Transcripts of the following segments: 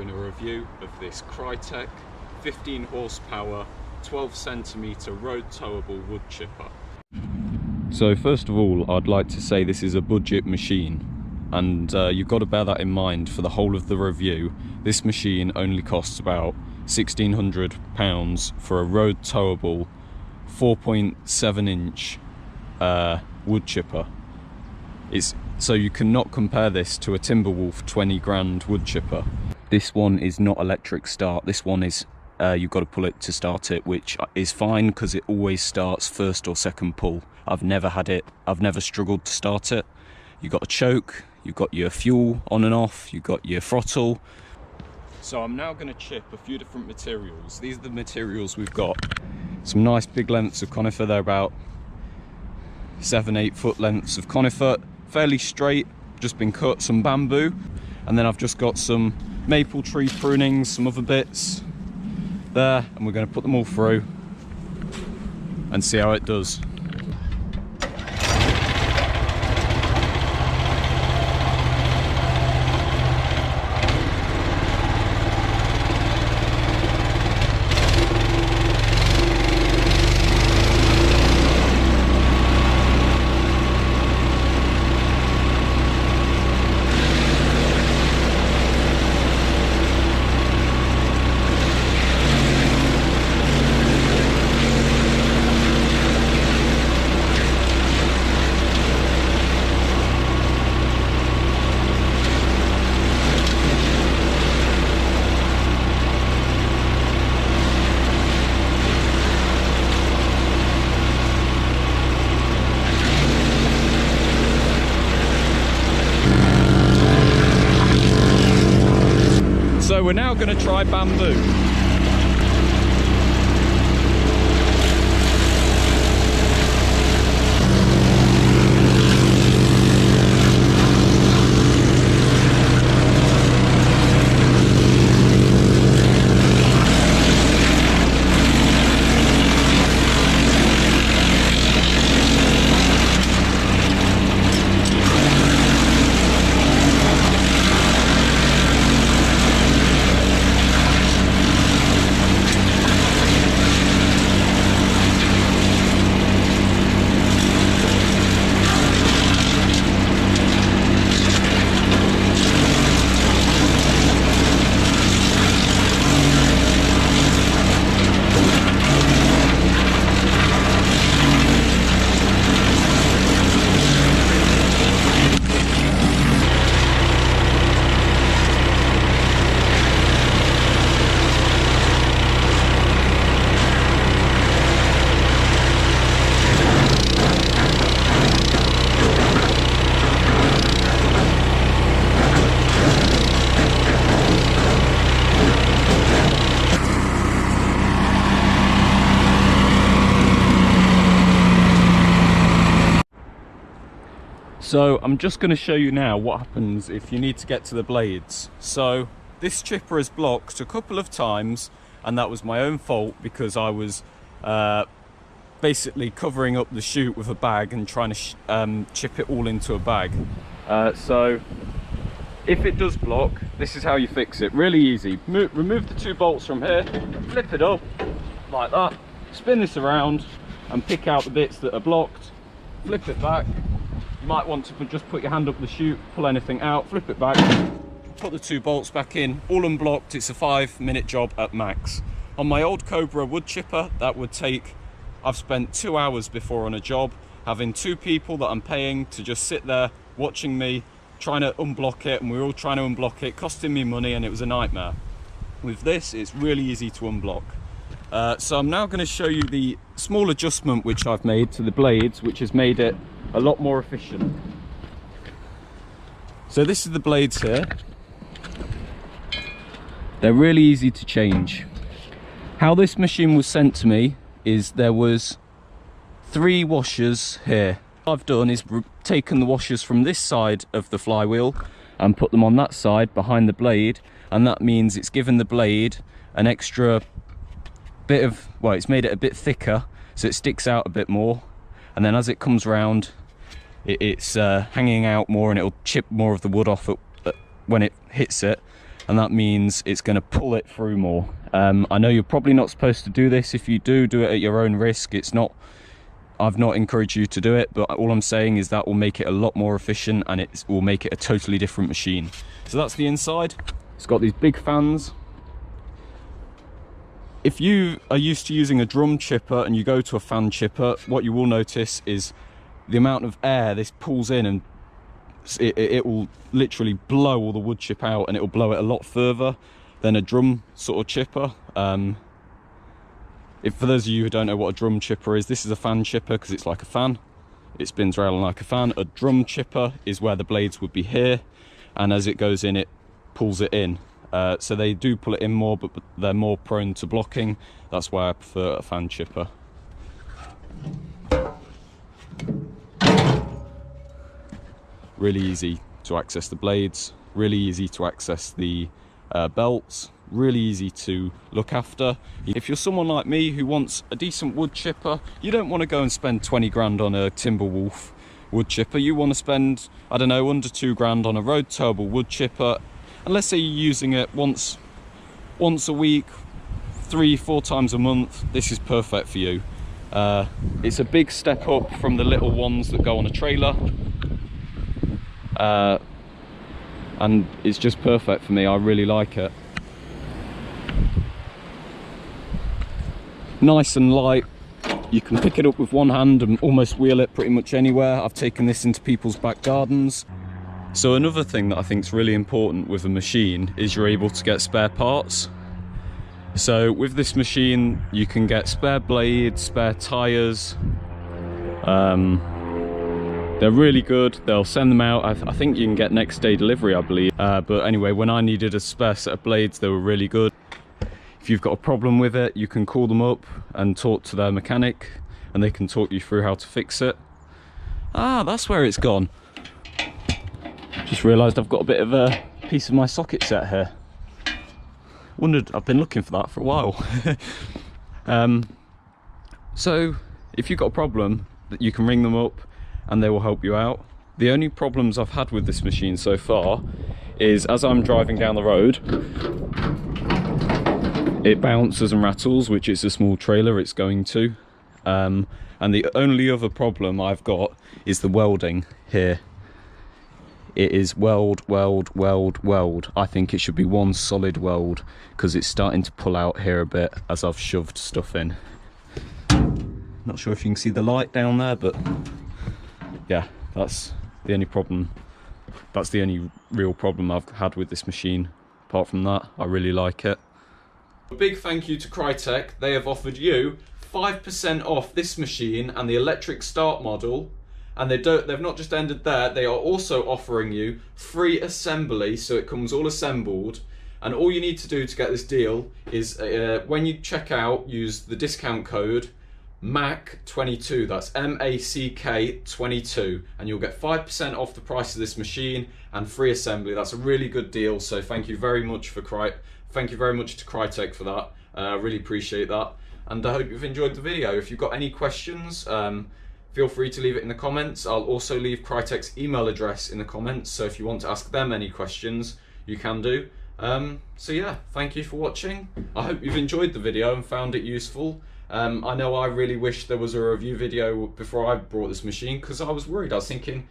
doing a review of this Crytec 15 horsepower 12 centimetre road towable wood chipper. So first of all, I'd like to say this is a budget machine, and you've got to bear that in mind for the whole of the review. This machine only costs about £1,600 for a road towable 4.7 inch wood chipper. So you cannot compare this to a Timberwolf 20 grand wood chipper. This one is not electric start. This one is you've got to pull it to start it, which is fine because it always starts first or second pull. I've never struggled to start it. You've got a choke, you've got your fuel on and off, you've got your throttle. So I'm now going to chip a few different materials. These are the materials we've got. Some nice big lengths of conifer. They're about 7-8 foot lengths of conifer, fairly straight, just been cut. Some bamboo, and then I've just got some maple tree prunings, some other bits there, and we're going to put them all through and see how it does. So we're now going to try bamboo. So I'm just going to show you now what happens if you need to get to the blades. So this chipper is blocked a couple of times, and that was my own fault because I was basically covering up the chute with a bag and trying to chip it all into a bag. So if it does block, this is how you fix it. Really easy. Remove the 2 bolts from here, flip it up like that, spin this around and pick out the bits that are blocked, flip it back. You might want to just put your hand up the chute, pull anything out, flip it back, put the 2 bolts back in, all unblocked. It's a 5-minute job at max. On my old Cobra wood chipper, that would take, I've spent 2 hours before on a job, having 2 people that I'm paying to just sit there watching me, trying to unblock it, and we were all trying to unblock it, costing me money, and it was a nightmare. With this, it's really easy to unblock. So I'm now going to show you the small adjustment which I've made to the blades, which has made it a lot more efficient. So this is the blades here. They're really easy to change. How this machine was sent to me is there was 3 washers here. What I've done is taken the washers from this side of the flywheel and put them on that side behind the blade, and that means it's given the blade an extra bit of, well, it's made it a bit thicker so it sticks out a bit more, and then as it comes round it's hanging out more, and it'll chip more of the wood off when it hits it. and that means it's going to pull it through more. I know you're probably not supposed to do this. If you do it at your own risk. I've not encouraged you to do it, but all I'm saying is that will make it a lot more efficient, and it will make it a totally different machine. So that's the inside. It's got these big fans. If you are used to using a drum chipper and you go to a fan chipper, what you will notice is the amount of air this pulls in, and it will literally blow all the wood chip out, and it will blow it a lot further than a drum sort of chipper. For those of you who don't know what a drum chipper is, this is a fan chipper because it's like a fan. It spins around like a fan. A drum chipper is where the blades would be here, and as it goes in, it pulls it in. So they do pull it in more, but they're more prone to blocking. That's why I prefer a fan chipper. Really easy to access the blades, really easy to access the belts, really easy to look after. If you're someone like me who wants a decent wood chipper, you don't want to go and spend 20 grand on a Timberwolf wood chipper. You want to spend, I don't know, under 2 grand on a road towable wood chipper. And let's say you're using it once a week, 3-4 times a month, this is perfect for you. It's a big step up from the little ones that go on a trailer. And it's just perfect for me. I really like it. Nice and light. You can pick it up with one hand and almost wheel it pretty much anywhere. I've taken this into people's back gardens. So another thing that I think is really important with a machine is you're able to get spare parts. So with this machine you can get spare blades, spare tyres. They're really good. They'll send them out. I think you can get next day delivery, I believe. But anyway, when I needed a spare set of blades, they were really good. If you've got a problem with it, you can call them up and talk to their mechanic, and they can talk you through how to fix it. Ah, that's where it's gone. Just realised I've got a bit of a piece of my socket set here. I've been looking for that for a while. So if you've got a problem, you can ring them up and they will help you out. The only problems I've had with this machine so far is as I'm driving down the road, it bounces and rattles, which is a small trailer it's going to. And the only other problem I've got is the welding here. It is weld, weld, weld, weld. I think it should be one solid weld because it's starting to pull out here a bit as I've shoved stuff in. Not sure if you can see the light down there, but yeah, that's the only problem. That's the only real problem I've had with this machine. Apart from that, I really like it. A big thank you to Crytec. They have offered you 5% off this machine and the electric start model. And they've not just ended there, they are also offering you free assembly, so it comes all assembled. And all you need to do to get this deal is when you check out, use the discount code MACK22, that's MACK22, and you'll get 5% off the price of this machine and free assembly. That's a really good deal, so thank you very much to Crytec for that. I really appreciate that, and I hope you've enjoyed the video. If you've got any questions, feel free to leave it in the comments. I'll also leave Crytec's email address in the comments, so if you want to ask them any questions, you can do. So yeah, thank you for watching. I hope you've enjoyed the video and found it useful. I know I really wish there was a review video before I brought this machine, because I was worried. I was thinking,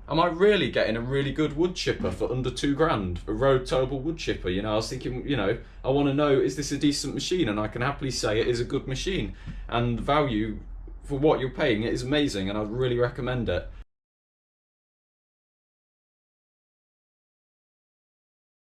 am I really getting a really good wood chipper for under 2 grand? A road towable wood chipper, you know? I was thinking, you know, I want to know, is this a decent machine? And I can happily say it is a good machine, and value for what you're paying, it is amazing, and I'd really recommend it.